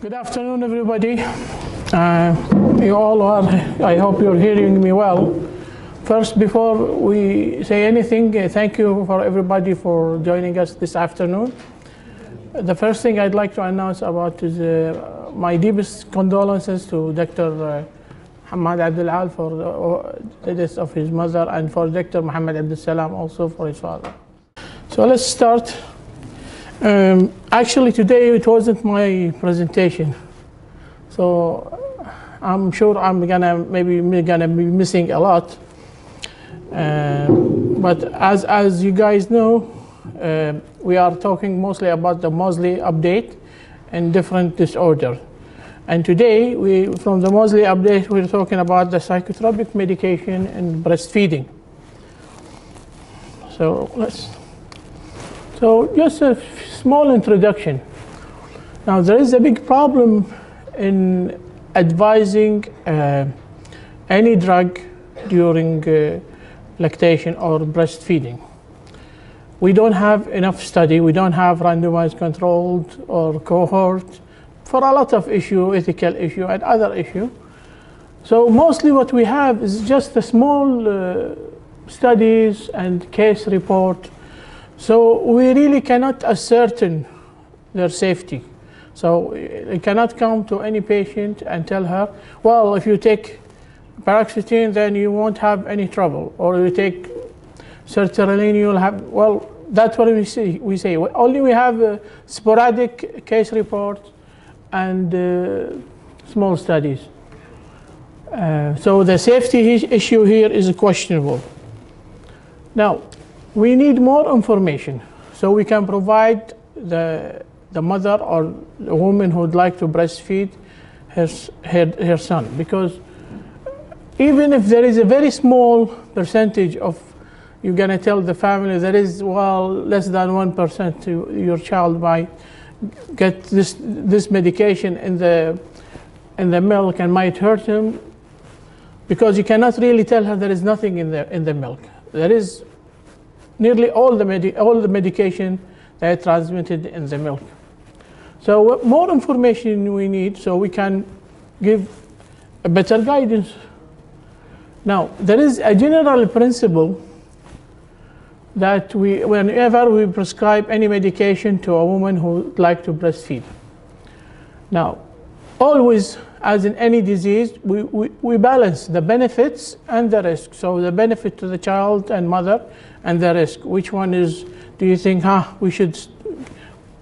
Good afternoon, everybody. You all are, I hope you're hearing me well. First, before we say anything, thank you for everybody for joining us this afternoon. The first thing I'd like to announce about is my deepest condolences to Dr. Muhammad Abdul for the death of his mother, and for Dr. Muhammad Abdul Salam also for his father. So let's start. Actually, today it wasn't my presentation, so I'm sure I'm maybe gonna be missing a lot. But as you guys know, we are talking mostly about the Mosley update and different disorders. And today, from the Mosley update, we're talking about the psychotropic medication and breastfeeding. So just a small introduction. Now, there is a big problem in advising any drug during lactation or breastfeeding. We don't have enough study. We don't have randomized controlled or cohort for a lot of issue, ethical issue and other issue. So mostly what we have is just a small studies and case report. So we really cannot ascertain their safety. So you cannot come to any patient and tell her, well, if you take paroxetine, then you won't have any trouble. Or you take sertraline, you'll have, well, that's what we say. Only we have a sporadic case report and small studies. So the safety issue here is questionable. Now, we need more information so we can provide the mother or the woman who would like to breastfeed her son, because even if there is a very small percentage of, you're going to tell the family there is, well, less than 1% to your child might get this medication in the milk and might hurt him, because you cannot really tell her there is nothing in the milk. There is nearly all the medication that are transmitted in the milk. So more information we need so we can give a better guidance. Now, there is a general principle that whenever we prescribe any medication to a woman who would like to breastfeed. Now, always, as in any disease, we balance the benefits and the risk. So the benefit to the child and mother and the risk. Which one is, do you think, we should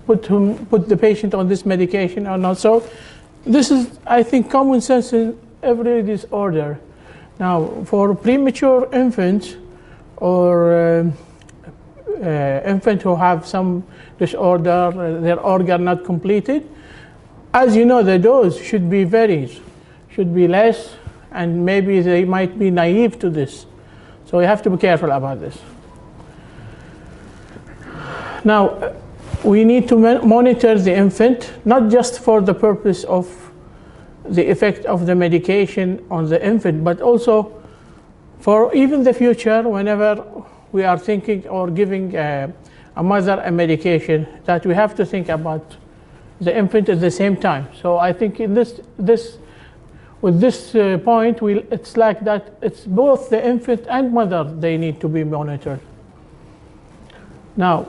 put the patient on this medication or not? So this is, I think, common sense in every disorder. Now, for premature infants or infant who have some disorder, their organ not completed, as you know, the dose should be less, and maybe they might be naive to this. So you have to be careful about this. Now, we need to monitor the infant, not just for the purpose of the effect of the medication on the infant, but also for even the future, whenever we are thinking or giving a mother a medication, that we have to think about the infant at the same time. So I think in with this point, it's like that it's both the infant and mother, they need to be monitored. Now,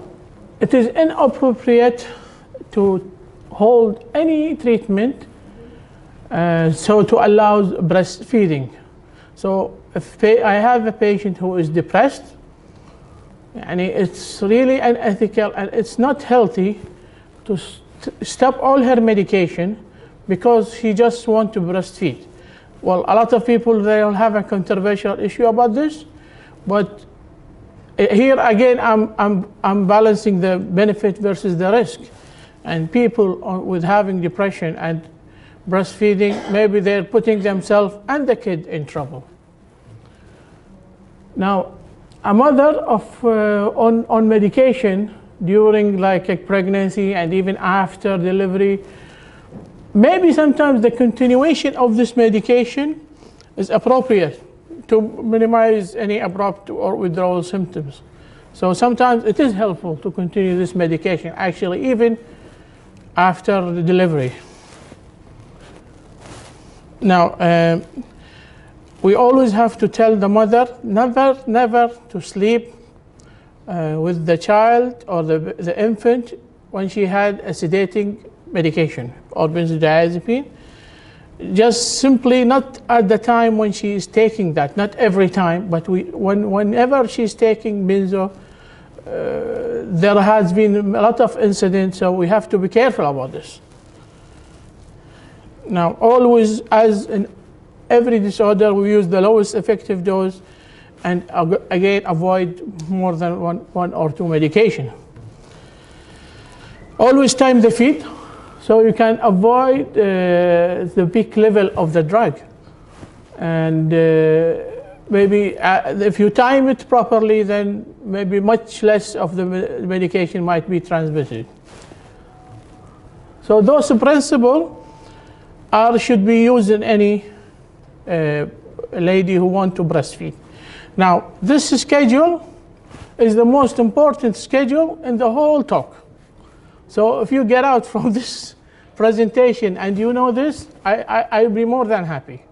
it is inappropriate to hold any treatment so to allow breastfeeding. So if I have a patient who is depressed, and it's really unethical and it's not healthy to stop all her medication because she just wants to breastfeed. Well, a lot of people, they'll have a controversial issue about this, but here again, I'm balancing the benefit versus the risk. And people with having depression and breastfeeding, maybe they're putting themselves and the kid in trouble. Now, a mother on medication during like a pregnancy and even after delivery, maybe sometimes the continuation of this medication is appropriate to minimize any abrupt or withdrawal symptoms. So sometimes it is helpful to continue this medication, actually, even after the delivery. Now, we always have to tell the mother never to sleep with the child or the infant when she had a sedating medication or benzodiazepine. Just simply not at the time when she is taking that, not every time, but whenever she's taking benzo, there has been a lot of incidents, so we have to be careful about this. Now, always, as in every disorder, we use the lowest effective dose, and again, avoid more than one or two medication. Always time the feed, so you can avoid the peak level of the drug. And maybe if you time it properly, then maybe much less of the medication might be transmitted. So those principles should be used in any lady who wants to breastfeed. Now, this schedule is the most important schedule in the whole talk. So if you get out from this presentation and you know this, I'll be more than happy.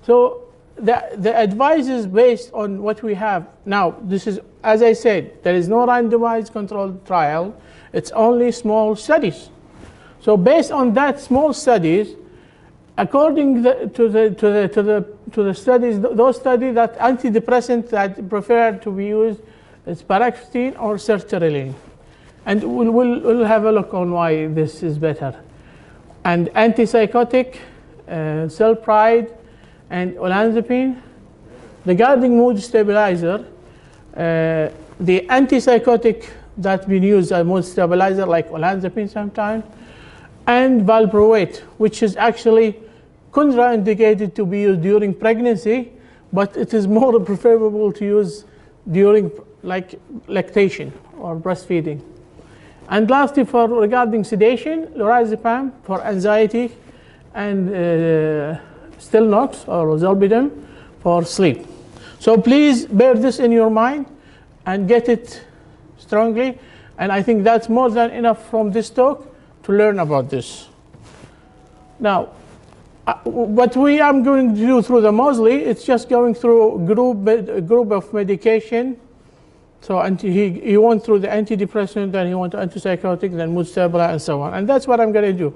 So the advice is based on what we have. Now, this is, as I said, there is no randomized controlled trial. It's only small studies. So based on that small studies, according to the studies, those studies that antidepressant that preferred to be used is paroxetine or sertraline. And we'll have a look on why this is better. And antipsychotic, sulpride, and olanzapine. Regarding mood stabilizer, the antipsychotic that's been used as mood stabilizer, like olanzapine sometimes, and valproate, which is actually contraindicated to be used during pregnancy, but it is more preferable to use during lactation or breastfeeding. And lastly, regarding sedation, lorazepam for anxiety, and Stilnox or zolpidem for sleep. So please bear this in your mind and get it strongly. And I think that's more than enough from this talk to learn about this. Now, what I'm going to do through the Mosley, it's just going through a group of medication. So he went through the antidepressant, then he went to antipsychotic, then mood stabilizer, and so on. And that's what I'm going to do.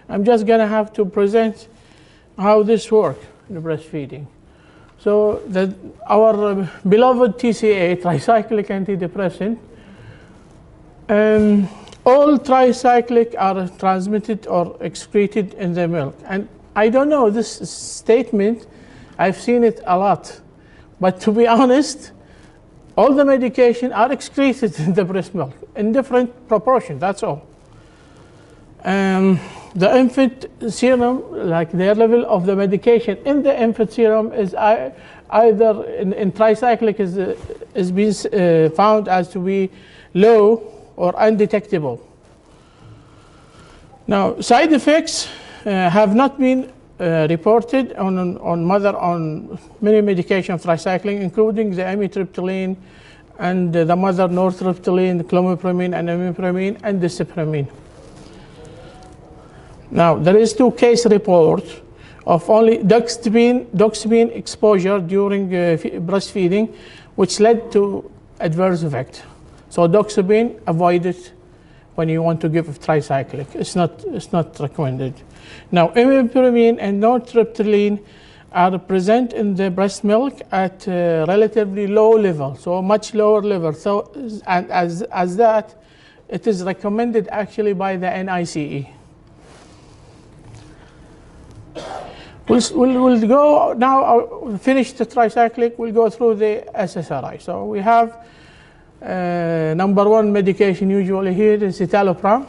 I'm just going to have to present how this works in breastfeeding. So our beloved TCA, tricyclic antidepressant, all tricyclic are transmitted or excreted in the milk. And I don't know this statement, I've seen it a lot. But to be honest, all the medication are excreted in the breast milk in different proportions, that's all. The infant serum, like their level of the medication in the infant serum is either in tricyclic is being found as to be low or undetectable. Now, side effects have not been reported on mother on many medications tricycling, including the amitriptyline and the mother nortriptyline, the clomipramine and imipramine, and the cypramine. Now, there is 2 case reports of only doxepin exposure during breastfeeding, which led to adverse effect. So doxepin, avoid it when you want to give tricyclic. It's not recommended. Now, imipramine and nortriptyline are present in the breast milk at a relatively low level, so much lower level. So, and as that, it is recommended actually by the NICE. We'll go now, finish the tricyclic, we'll go through the SSRI. So we have number 1 medication usually here is citalopram.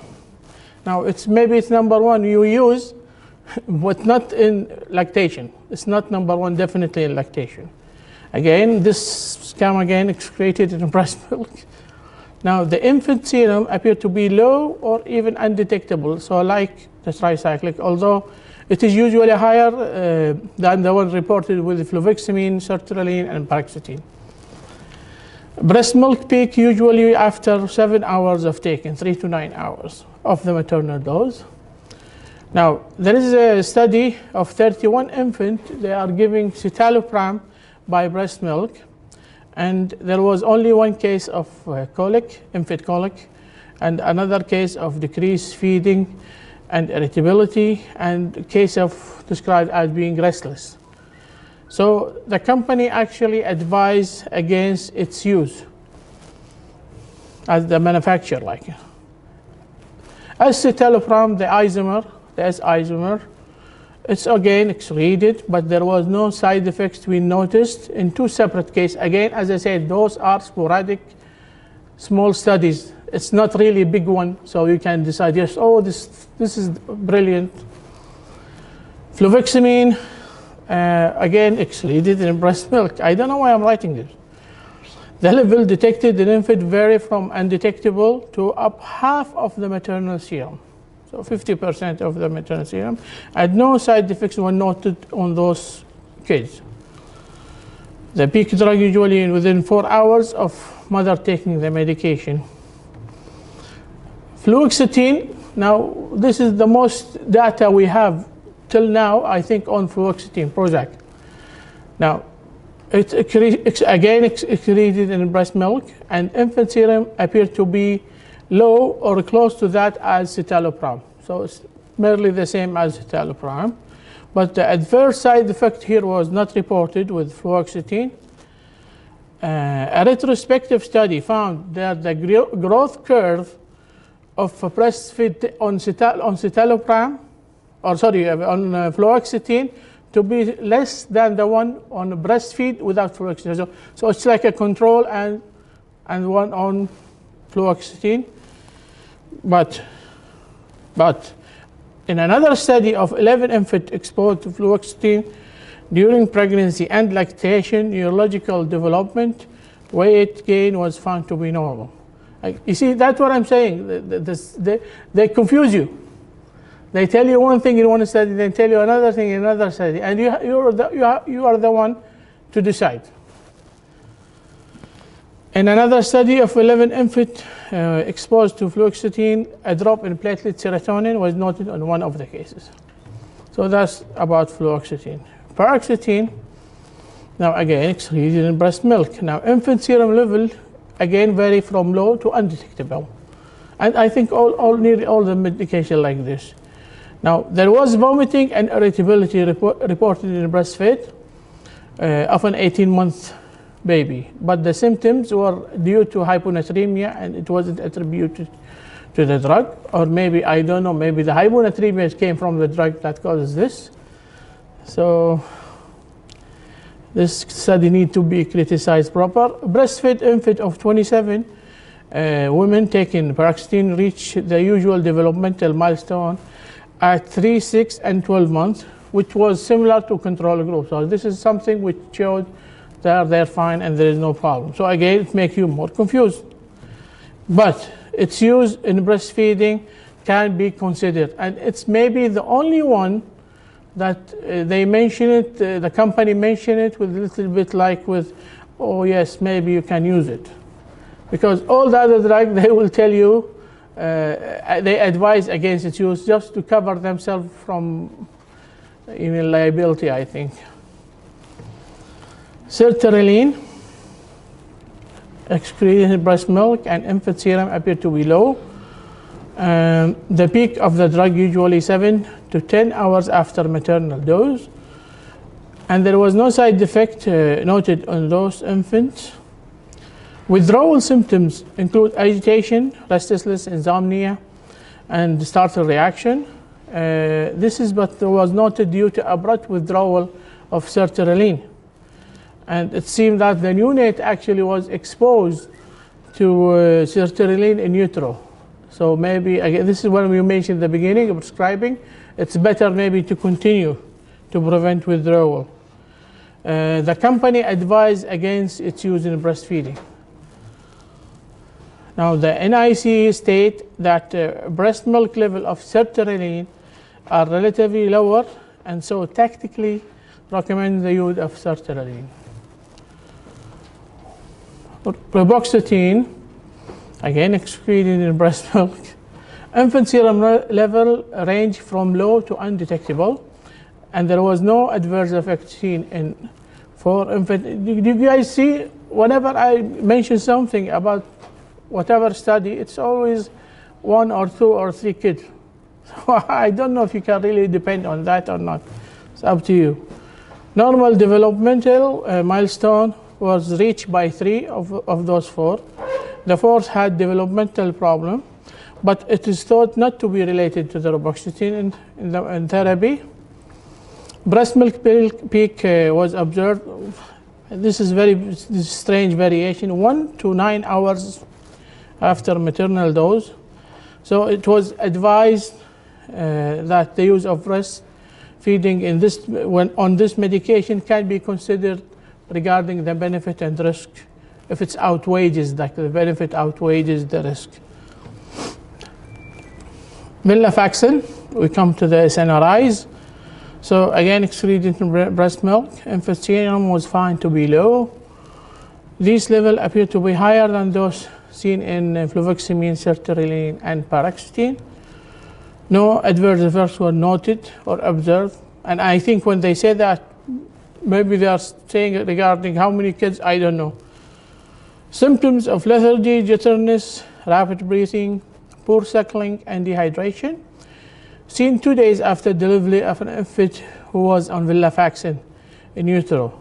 Now maybe it's number 1 you use, but not in lactation. It's not number 1 definitely in lactation. Again, this scam again excreted in breast milk. Now the infant serum appear to be low or even undetectable, so like the tricyclic, although it is usually higher than the one reported with fluoxetine, sertraline, and paroxetine. Breast milk peak usually after 7 hours of taking, 3 to 9 hours of the maternal dose. Now, there is a study of 31 infants. They are giving citalopram by breast milk, and there was only one case of colic, infant colic, and another case of decreased feeding and irritability, and a case of described as being restless. So the company actually advised against its use as the manufacturer, like. As citalopram, the isomer, the S isomer, it's again excreted, but there was no side effects we noticed in two separate cases. Again, as I said, those are sporadic, small studies. It's not really a big one, so you can decide, yes, oh, this is brilliant. Fluoxetine, again, excreted in breast milk. I don't know why I'm writing this. The level detected in infant vary from undetectable to up half of the maternal serum. So 50% of the maternal serum, and no side effects were noted on those kids. The peak drug usually within 4 hours of mother taking the medication. Fluoxetine, now this is the most data we have till now, I think, on fluoxetine, Prozac. Now, it's again excreted in breast milk, and infant serum appeared to be low or close to that as citalopram. So it's merely the same as citalopram. But the adverse side effect here was not reported with fluoxetine. A retrospective study found that the growth curve of breastfeed on citalopram, or sorry, on fluoxetine, to be less than the one on breastfeed without fluoxetine. So it's like a control and one on fluoxetine. But in another study of 11 infants exposed to fluoxetine during pregnancy and lactation, neurological development, weight gain was found to be normal. You see, that's what I'm saying. They confuse you. They tell you one thing in one study, then tell you another thing in another study, and you are the one to decide. In another study of 11 infants exposed to fluoxetine, a drop in platelet serotonin was noted in one of the cases. So that's about fluoxetine. Paroxetine, now again, excreted in breast milk. Now, infant serum level again vary from low to undetectable, and I think nearly all the medication like this. Now, there was vomiting and irritability reported in breastfed of an 18-month baby, but the symptoms were due to hyponatremia, and it wasn't attributed to the drug, or maybe, I don't know, maybe the hyponatremia came from the drug that causes this. So this study needs to be criticized proper. Breastfed infant of 27 women taking paroxetine reached the usual developmental milestone at 3, 6, and 12 months, which was similar to control group. So this is something which showed they're fine and there is no problem. So again, it makes you more confused. But its use in breastfeeding can be considered, and it's maybe the only one that they mention it, the company mentioned it with a little bit like with, oh yes, maybe you can use it. Because all the other drugs, they will tell you, they advise against its use just to cover themselves from even liability, I think. Sertraline, excreted in breast milk and infant serum appear to be low. The peak of the drug usually 7 to 10 hours after maternal dose, and there was no side effect noted on those infants. Withdrawal symptoms include agitation, restlessness, insomnia, and startle reaction. This is what was noted due to abrupt withdrawal of sertraline. And it seemed that the neonate actually was exposed to sertraline in utero. So maybe, again, this is what we mentioned at the beginning of prescribing. It's better maybe to continue to prevent withdrawal. The company advised against its use in breastfeeding. Now, the NIC state that breast milk level of sertraline are relatively lower, and so tactically recommend the use of sertraline. Reboxetine, again excreted in breast milk, Infant serum level ranged from low to undetectable, and there was no adverse effect seen in for infant. Did you guys see, whenever I mention something about whatever study, it's always 1 or 2 or 3 kids. So I don't know if you can really depend on that or not. It's up to you. Normal developmental milestone was reached by 3 of those 4. The 4th had developmental problem, but it is thought not to be related to the reboxetine in therapy. Breast milk peak was observed. This is very strange variation, 1 to 9 hours after maternal dose. So it was advised that the use of breastfeeding on this medication can be considered regarding the benefit and risk if it's outweighs, like the benefit outweighs the risk. Venlafaxine, we come to the SNRIs. So again, excreted in breast milk, infant serum was found to be low. These levels appear to be higher than those seen in fluvoxamine, sertraline, and paroxetine. No adverse effects were noted or observed. And I think when they say that, maybe they are saying it regarding how many kids, I don't know. Symptoms of lethargy, jitteriness, rapid breathing, poor suckling, and dehydration, seen 2 days after delivery of an infant who was on venlafaxine in utero.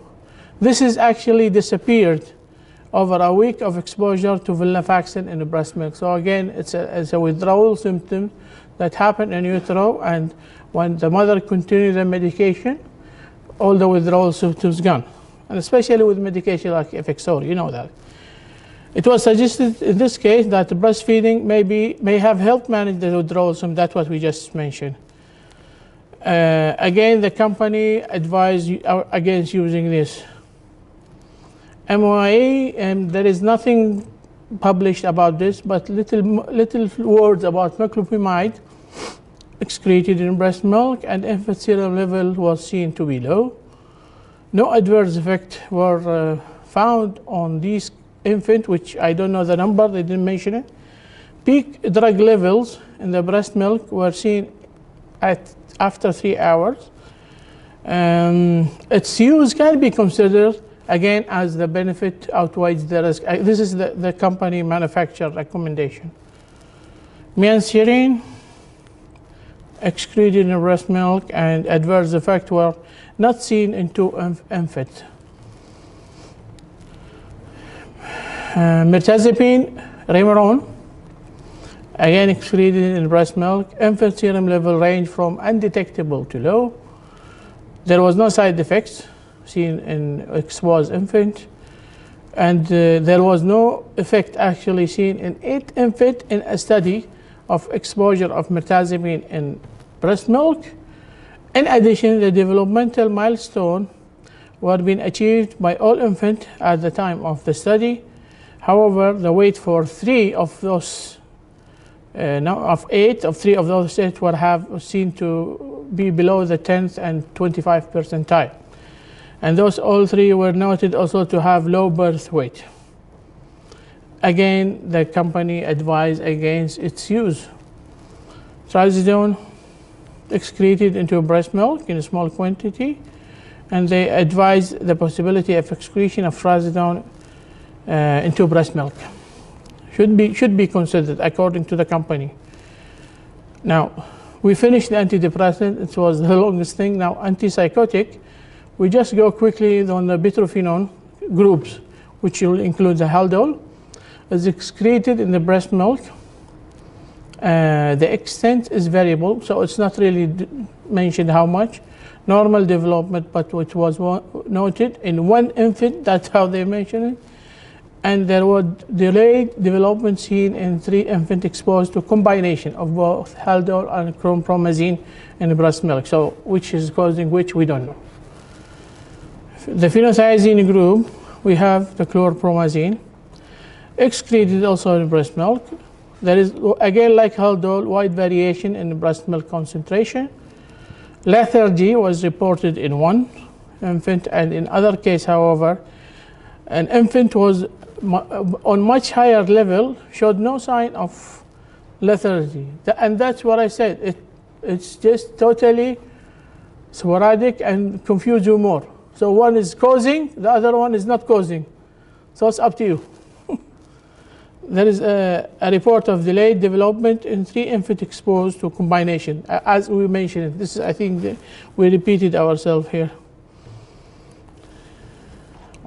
This has actually disappeared over a week of exposure to venlafaxine in the breast milk. So again, it's a withdrawal symptom that happened in utero, and when the mother continued the medication, all the withdrawal symptoms gone. And especially with medication like Fluoxetine, you know that. It was suggested in this case that breastfeeding may have helped manage the withdrawal symptoms. That's what we just mentioned. Again, the company advised against using this. MOA, there is nothing published about this, but little words about meclopramide excreted in breast milk, and infant serum level was seen to be low. No adverse effects were found on these infant, which I don't know the number, they didn't mention it. Peak drug levels in the breast milk were seen after 3 hours. Its use can be considered again as the benefit outweighs the risk. This is the company manufacturer recommendation. Mianserine excreted in breast milk, and adverse effects were not seen in 2 infants. Mirtazapine, Remeron, again excreted in breast milk. Infant serum level ranged from undetectable to low. There was no side effects seen in exposed infant, and there was no effect actually seen in 8 infants in a study of exposure of mirtazapine in breast milk. In addition, the developmental milestone were being achieved by all infants at the time of the study. However, the weight for 3 of those, of 8 of 3 of those 8 were seen to be below the 10th and 25th percentile. And those all 3 were noted also to have low birth weight. Again, the company advised against its use. Trazodone excreted into breast milk in a small quantity, and they advised the possibility of excretion of trazodone into breast milk. Should be considered according to the company. Now, we finished the antidepressant. It was the longest thing. Now, antipsychotic, we just go quickly on the butyrophenone groups, which will include the haldol, is excreted in the breast milk. The extent is variable, so it's not really mentioned how much. Normal development, but which was noted in 1 infant, that's how they mention it. And there was delayed development seen in 3 infants exposed to combination of both haldol and chlorpromazine in the breast milk. So which is causing which, we don't know. The phenothiazine group, we have the chlorpromazine, excreted also in breast milk. There is, again, like haldol, wide variation in the breast milk concentration. Lethargy was reported in 1 infant, and in other case, however, an infant was on much higher level, showed no sign of lethargy. And that's what I said. It's just totally sporadic and confuse you more. So one is causing, the other one is not causing. So it's up to you. There is a report of delayed development in 3 infants exposed to combination. As we mentioned, this is, I think we repeated ourselves here.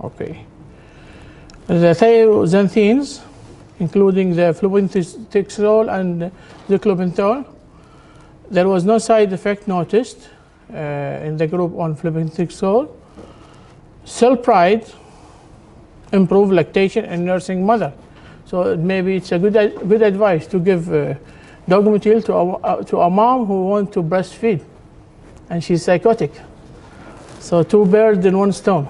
Okay. The thioxanthines, including the flupentixol and the clobenthol, there was no side effect noticed in the group on flupentixol. Cell pride improved lactation in nursing mother. So maybe it's a good advice to give Dogmetil to a mom who wants to breastfeed, and she's psychotic. So 2 birds in 1 stone.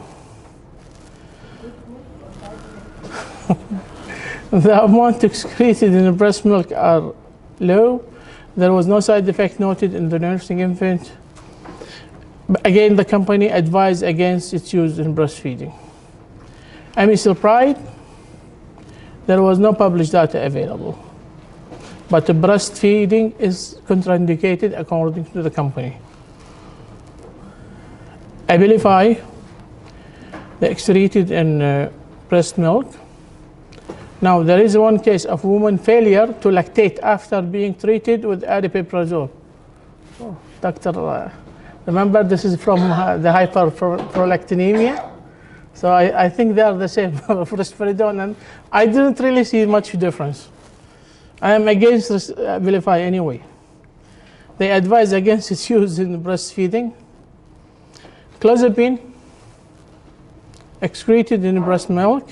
The amount excreted in the breast milk are low. There was no side effect noted in the nursing infant. But again, the company advised against its use in breastfeeding. Amisulpride, there was no published data available. But the breastfeeding is contraindicated according to the company. Abilify, they excreted in breast milk. Now, there is one case of woman failure to lactate after being treated with aripiprazole. Oh, doctor, remember this is from the hyperprolactinemia. So I think they are the same for risperidone, and I didn't really see much difference. I am against Abilify anyway. They advise against its use in breastfeeding. Clozapine, excreted in breast milk.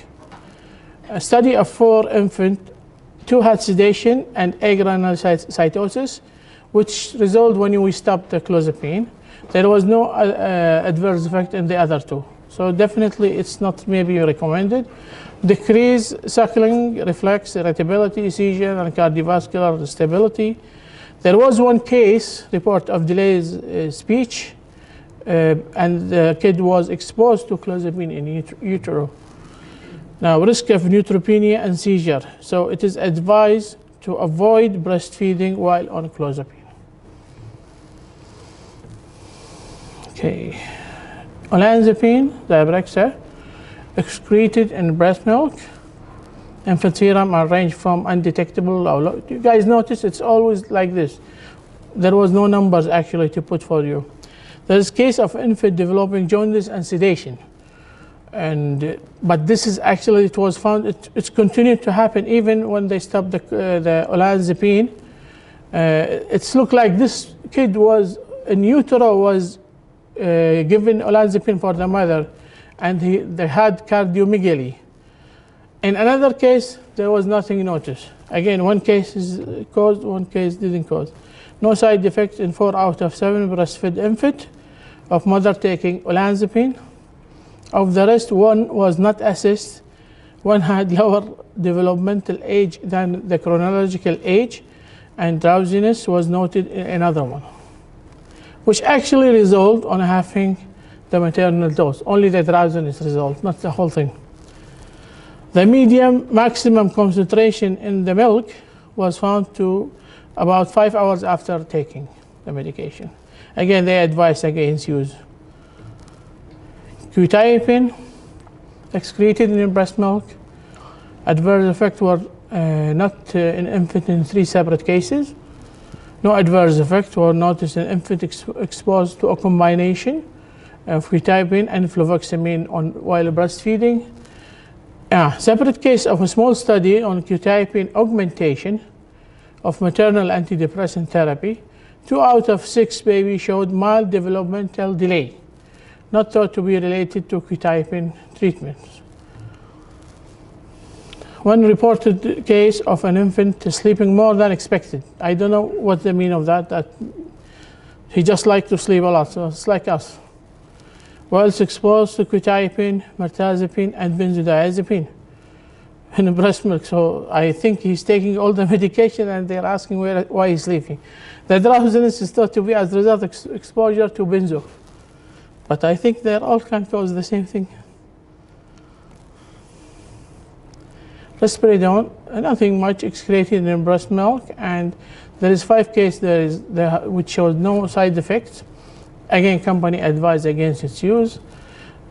A study of 4 infants, 2 had sedation and agranulocytosis, which resolved when we stopped the clozapine. There was no adverse effect in the other 2. So definitely it's not maybe recommended. Decrease suckling, reflex, irritability, seizure, and cardiovascular stability. There was one case report of delayed speech, and the kid was exposed to clozapine in utero. Now, risk of neutropenia and seizure. So it is advised to avoid breastfeeding while on clozapine. Okay. Olanzapine, Zyprexa, excreted in breast milk. Infant serum are ranged from undetectable. You guys notice it's always like this. There was no numbers actually to put for you. There is case of infant developing jaundice and sedation. But this is actually, it was found, it's continued to happen even when they stopped the olanzapine. It's looked like this kid was in utero, was given olanzapine for the mother, and they had cardiomegaly. In another case, there was nothing noticed. Again, one case is caused, one case didn't cause. No side effects in 4 out of 7 breastfed infant of mother taking olanzapine. Of the rest, 1 was not assessed. 1 had lower developmental age than the chronological age, and drowsiness was noted in another one, which actually resolved on having the maternal dose. Only the drowsiness resolved, not the whole thing. The medium maximum concentration in the milk was found to about 5 hours after taking the medication. Again, they advise against use. Quetiapine, excreted in breast milk. Adverse effects were not in infant in 3 separate cases. No adverse effects were noticed in infant exposed to a combination of quetiapine and fluoxetine while breastfeeding. Separate case of a small study on quetiapine augmentation of maternal antidepressant therapy. 2 out of 6 babies showed mild developmental delay, not thought to be related to quetiapine treatments. One reported case of an infant sleeping more than expected. I don't know what the mean of that. That he just liked to sleep a lot, so it's like us. Whilst exposed to quetiapine, mirtazapine, and benzodiazepine in breast milk. So I think he's taking all the medication, and they're asking why he's sleeping. The drowsiness is thought to be as a result of exposure to benzo. But I think they all can cause the same thing. Risperidone, nothing much excreted in breast milk, and there is 5 cases which shows no side effects. Again, company advised against its use.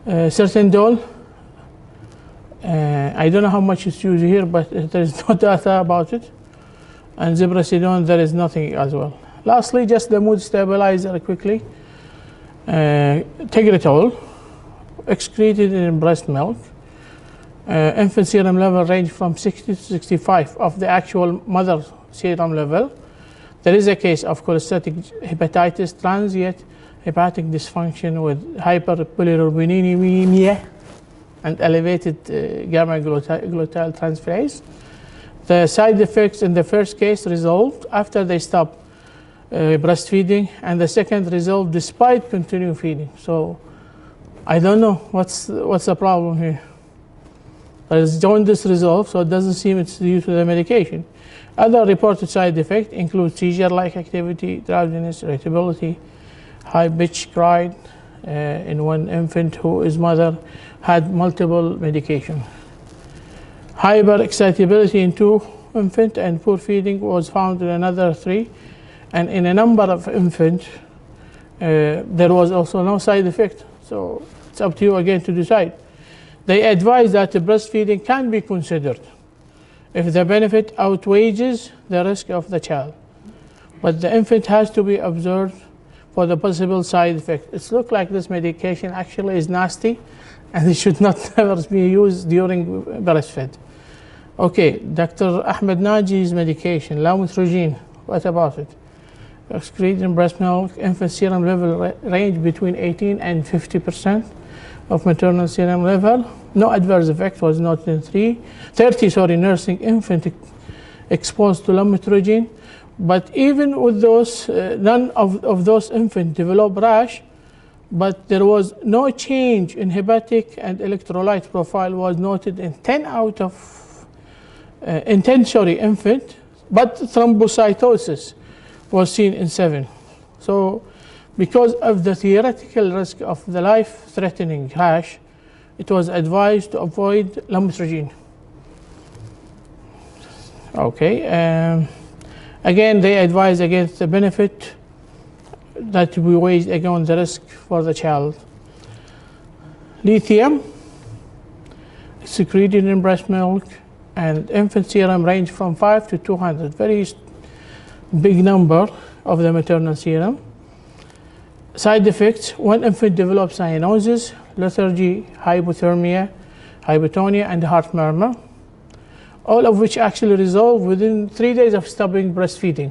Sertindol, I don't know how much is used here, but there is no data about it. And ziprasidone, there is nothing as well. Lastly, just the mood stabilizer quickly. Tegretol, excreted in breast milk. Infant serum level range from 60 to 65 of the actual mother serum level. There is a case of cholestatic hepatitis, transient hepatic dysfunction with hyperbilirubinemia and elevated gamma glutyl transferase. The side effects in the first case resolved after they stopped breastfeeding, and the second resolved despite continuing feeding. So I don't know what's the problem here. There is jaundice resolved, so it doesn't seem it's due to the medication. Other reported side effects include seizure-like activity, drowsiness, irritability, high-pitched cry in one infant whose mother had multiple medication. Hyperexcitability in 2 infants, and poor feeding was found in another 3. And in a number of infants, there was also no side effect. So it's up to you again to decide. They advise that breastfeeding can be considered if the benefit outweighs the risk of the child. But the infant has to be observed for the possible side effect. It looks like this medication actually is nasty and it should not ever be used during breastfeed. Okay, Dr. Ahmed Naji's medication, lamotrigine, what about it? Excreted in breast milk, infant serum level range between 18 and 50% of maternal serum level. No adverse effect was noted in 30 nursing infant exposed to lamotrigine. But even with those, none of those infants developed rash, but there was no change in hepatic and electrolyte profile was noted in 10 infant, but thrombocytosis was seen in 7. So because of the theoretical risk of the life-threatening rash, it was advised to avoid lamotrigine. Okay. Again, they advise against the benefit that we weigh against the risk for the child. Lithium, secreted in breast milk, and infant serum range from 5 to 200, very big number of the maternal serum. Side effects: one infant developed cyanosis, lethargy, hypothermia, hypotonia, and heart murmur, all of which actually resolved within 3 days of stopping breastfeeding.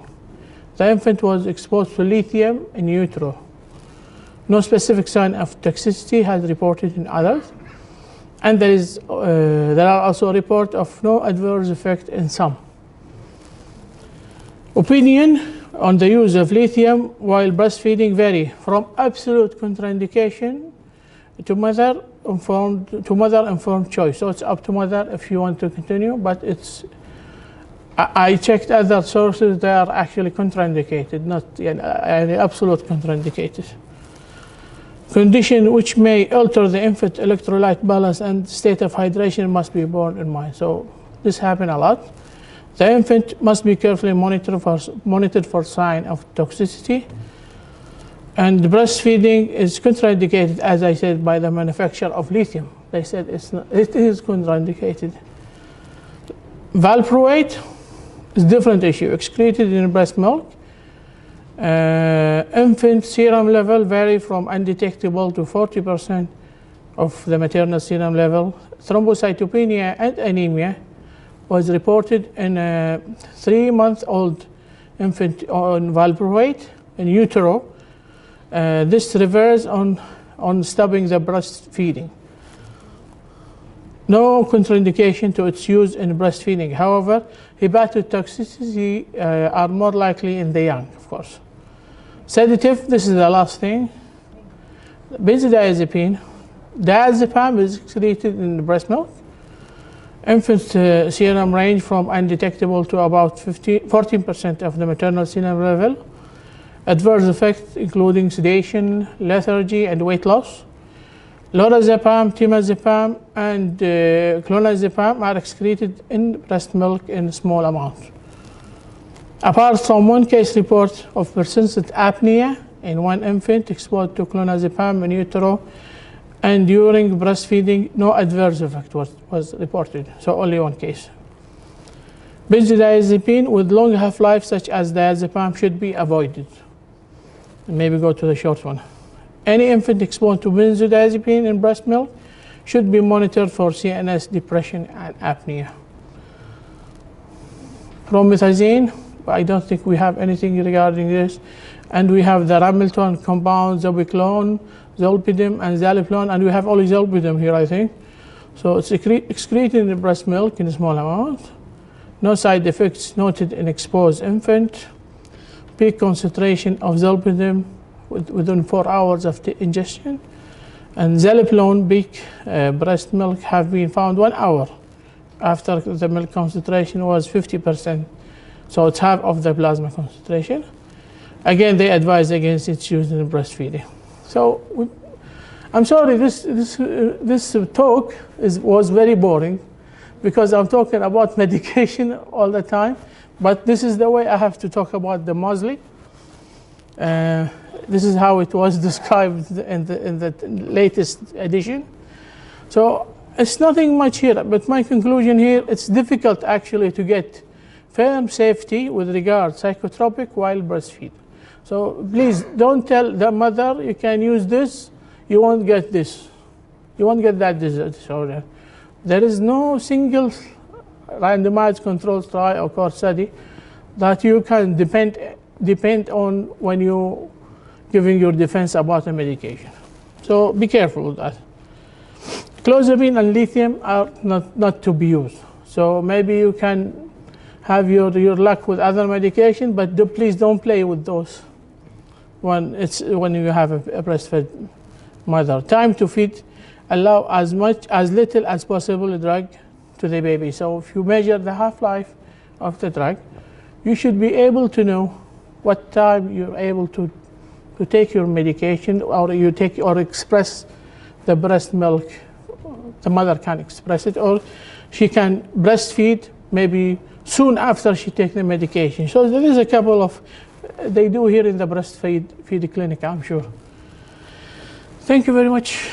The infant was exposed to lithium in utero. No specific sign of toxicity has reported in adults, and there are also reports of no adverse effect in some. Opinion on the use of lithium while breastfeeding vary from absolute contraindication to mother-informed choice. So it's up to mother if you want to continue, but I checked other sources, they are actually contraindicated, not absolute contraindicated. Condition which may alter the infant electrolyte balance and state of hydration must be borne in mind. So this happens a lot. The infant must be carefully monitored for sign of toxicity. And breastfeeding is contraindicated, as I said, by the manufacturer of lithium. They said it is contraindicated. Valproate is a different issue, excreted in breast milk. Infant serum level vary from undetectable to 40% of the maternal serum level. Thrombocytopenia and anemia was reported in a 3-month-old infant on valproate in utero. This reversed on stopping the breastfeeding. No contraindication to its use in breastfeeding. However, hepatotoxicity are more likely in the young, of course. Sedative, this is the last thing. Benzodiazepine. Diazepam is excreted in the breast milk. Infant serum range from undetectable to about 14% of the maternal serum level. Adverse effects including sedation, lethargy, and weight loss. lorazepam, temazepam, and clonazepam are excreted in breast milk in small amounts. Apart from one case report of persistent apnea in one infant exposed to clonazepam in utero, and during breastfeeding, no adverse effect was reported, so only one case. Benzodiazepine with long half-life, such as diazepam, should be avoided. Maybe go to the short one. Any infant exposed to benzodiazepine in breast milk should be monitored for CNS depression and apnea. Promethazine, I don't think we have anything regarding this. And we have the Hamilton compound, zobiclone, zolpidem, and zaleplone, and we have only zolpidem here, I think. So it's excreted in the breast milk in a small amount. No side effects noted in exposed infant. Peak concentration of zolpidem within 4 hours of the ingestion. And zaleplone peak breast milk have been found 1 hour after the milk concentration was 50%. So it's half of the plasma concentration. Again, they advise against its use in breastfeeding. So I'm sorry, this talk was very boring because I'm talking about medication all the time, but this is the way I have to talk about the muesli. This is how it was described in the latest edition. So it's nothing much here, but my conclusion here, it's difficult actually to get firm safety with regard psychotropic while breastfeeding. So please don't tell the mother you can use this, you won't get this. You won't get that disorder. There is no single randomized controlled trial or course study that you can depend on when you giving your defense about a medication. So be careful with that. Clozapine and lithium are not to be used. So maybe you can have your luck with other medication, but please don't play with those when you have a breastfed mother. Time to feed, allow as little as possible a drug to the baby. So if you measure the half-life of the drug, you should be able to know what time you're able to take your medication, or you take or express the breast milk. The mother can express it, or she can breastfeed maybe soon after she takes the medication. So there is a couple of, they do here in the breastfeed clinic, I'm sure. Thank you very much.